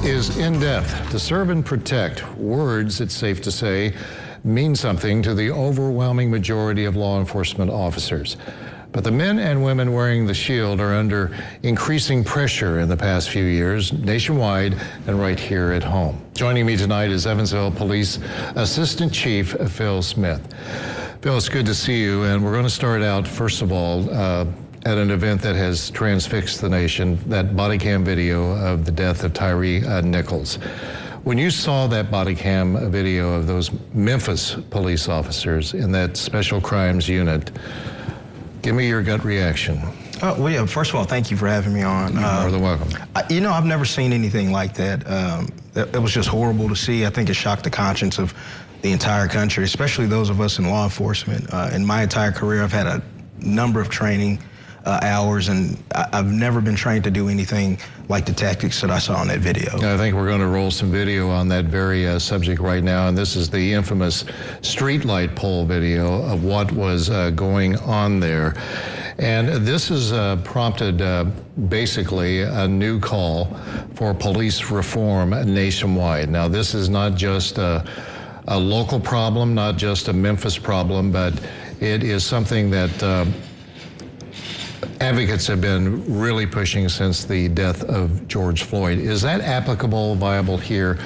is in-depth. To serve and protect. Words, it's safe to say, mean something to the overwhelming majority of law enforcement officers. But the men and women wearing the shield are under increasing pressure in the past few years, nationwide and right here at home. Joining me tonight is Evansville Police Assistant Chief Phil Smith. Phil, it's good to see you, and we're going to start out, first of all, at an event that has transfixed the nation, that body cam video of the death of Tyre Nichols. When you saw that body cam video of those Memphis police officers in that special crimes unit, give me your gut reaction. Well, yeah, first of all, thank you for having me on. You're more than welcome. You know, I've never seen anything like that. It was just horrible to see. I think it shocked the conscience of the entire country, especially those of us in law enforcement. In my entire career, I've had a number of training hours, and I've never been trained to do anything like the tactics that I saw in that video. I think we're going to roll some video on that very subject right now, and this is the infamous streetlight pole video of what was going on there. And this has prompted basically a new call for police reform nationwide. Now, this is not just a local problem, not just a Memphis problem, but it is something that advocates have been really pushing since the death of George Floyd. Is that applicable, viable here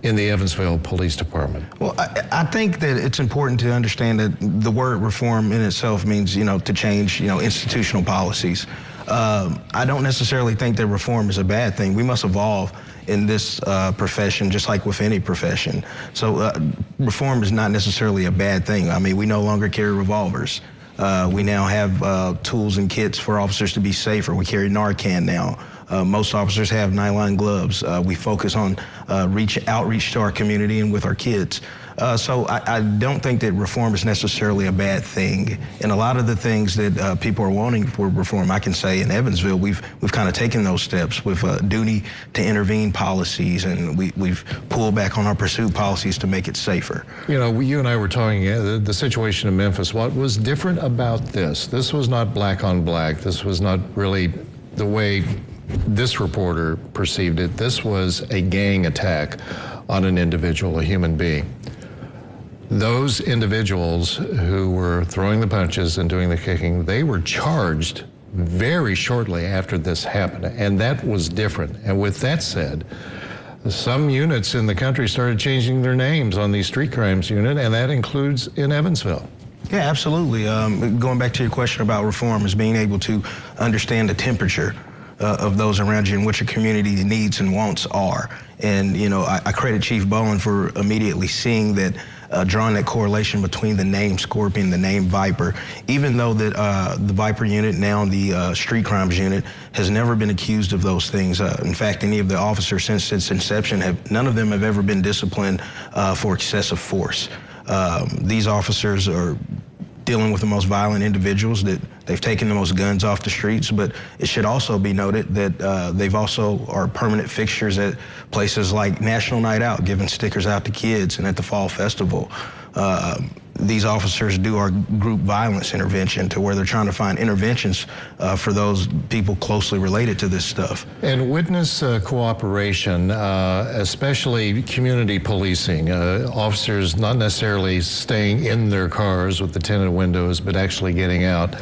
in the Evansville Police Department? Well, I think that it's important to understand that the word reform in itself means, to change, institutional policies. I don't necessarily think that reform is a bad thing. We must evolve in this profession, just like with any profession. So reform is not necessarily a bad thing. I mean, we no longer carry revolvers. We now have tools and kits for officers to be safer. We carry Narcan now. Most officers have nylon gloves. We focus on outreach to our community and with our kids. So I don't think that reform is necessarily a bad thing. And a lot of the things that people are wanting for reform, I can say in Evansville, we've kind of taken those steps with duty to intervene policies, and we've pulled back on our pursuit policies to make it safer. You and I were talking the situation in Memphis. What was different about this? This was not black on black. This was not really the way this reporter perceived it. This was a gang attack on an individual, a human being. Those individuals who were throwing the punches and doing the kicking, they were charged very shortly after this happened, and that was different. And with that said, some units in the country started changing their names on these street crimes unit, and that includes in Evansville. Yeah, absolutely. Going back to your question about reform is being able to understand the temperature of those around you and what your community needs and wants are. And, I credit Chief Bowen for immediately seeing that, drawing that correlation between the name Scorpion, the name Viper, even though that the Viper unit, now the street crimes unit, has never been accused of those things. In fact, any of the officers since its inception, none of them have ever been disciplined for excessive force. These officers are dealing with the most violent individuals, that they've taken the most guns off the streets, but it should also be noted that they've also are permanent fixtures at places like National Night Out, giving stickers out to kids, and at the Fall Festival. These officers do our group violence intervention, to where they're trying to find interventions for those people closely related to this stuff. And witness cooperation, especially community policing, officers not necessarily staying in their cars with the tinted windows, but actually getting out.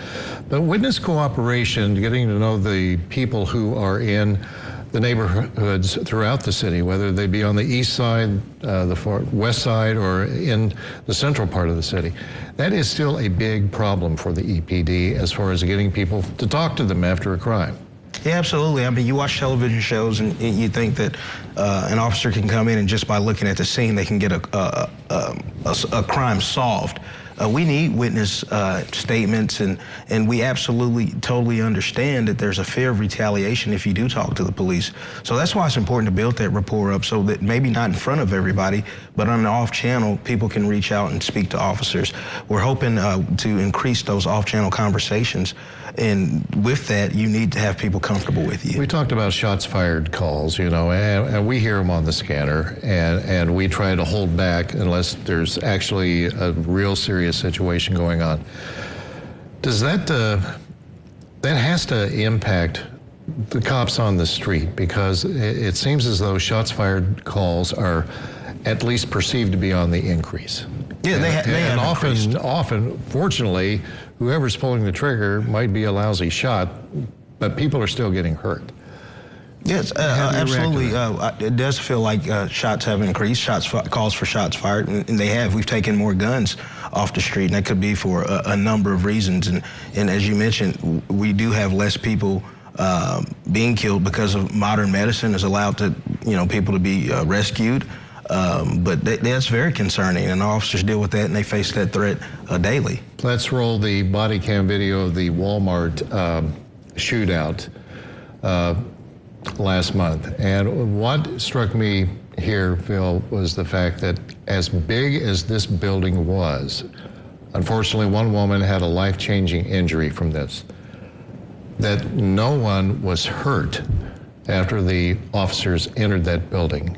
But witness cooperation, getting to know the people who are in the neighborhoods throughout the city, whether they be on the east side, the west side, or in the central part of the city. That is still a big problem for the EPD as far as getting people to talk to them after a crime. Yeah, absolutely. I mean, you watch television shows and you think that an officer can come in and just by looking at the scene, they can get a crime solved. We need witness statements, and we absolutely, totally understand that there's a fear of retaliation if you do talk to the police. So that's why it's important to build that rapport up, so that maybe not in front of everybody, but on an off channel, people can reach out and speak to officers. We're hoping to increase those off-channel conversations, and with that, you need to have people comfortable with you. We talked about shots fired calls, and we hear them on the scanner, and we try to hold back unless there's actually a real serious situation going on. Does that has to impact the cops on the street, because it seems as though shots fired calls are at least perceived to be on the increase. Yeah, they have often, fortunately, whoever's pulling the trigger might be a lousy shot, but people are still getting hurt. Yes, absolutely. It does feel like shots have increased, calls for shots fired, and they have. We've taken more guns off the street, and that could be for a number of reasons. And as you mentioned, we do have less people being killed because of modern medicine has allowed people to be rescued. But that's very concerning, and officers deal with that, and they face that threat daily. Let's roll the body cam video of the Walmart shootout last month. And what struck me here, Phil, was the fact that as big as this building was, unfortunately, one woman had a life-changing injury from this, that no one was hurt after the officers entered that building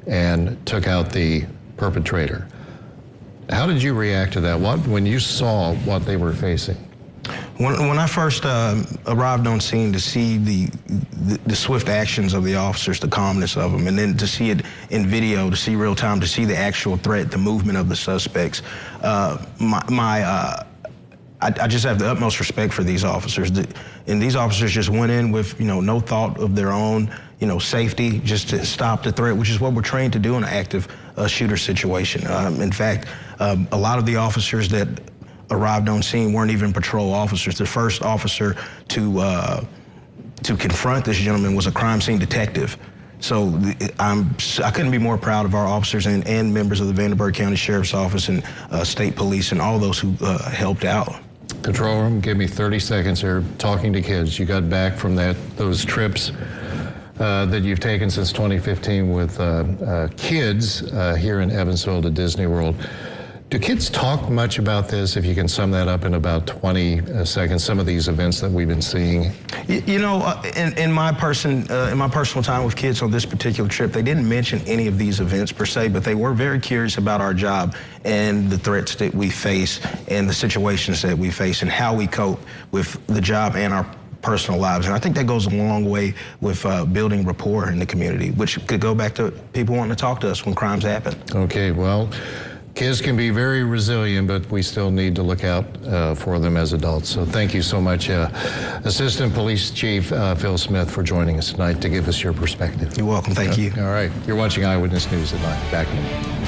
and took out the perpetrator. How did you react to that? When you saw what they were facing? When I first arrived on scene to see the swift actions of the officers, the calmness of them, and then to see it in video, to see real time, to see the actual threat, the movement of the suspects, I just have the utmost respect for these officers. And these officers just went in with no thought of their own safety, just to stop the threat, which is what we're trained to do in an active shooter situation. In fact, a lot of the officers that arrived on scene weren't even patrol officers. The first officer to confront this gentleman was a crime scene detective. So I couldn't be more proud of our officers and members of the Vanderburgh County Sheriff's Office and state police and all those who helped out. Control room, give me 30 seconds here. Talking to kids, you got back from those trips that you've taken since 2015 with kids here in Evansville to Disney World. Do kids talk much about this, if you can sum that up in about 20 seconds, some of these events that we've been seeing? In my personal time with kids on this particular trip, they didn't mention any of these events per se, but they were very curious about our job and the threats that we face and the situations that we face and how we cope with the job and our personal lives. And I think that goes a long way with building rapport in the community, which could go back to people wanting to talk to us when crimes happen. Okay, well, kids can be very resilient, but we still need to look out for them as adults. So thank you so much, Assistant Police Chief Phil Smith, for joining us tonight to give us your perspective. You're welcome. Thank you. All right. You're watching Eyewitness News at 9. Back in a minute.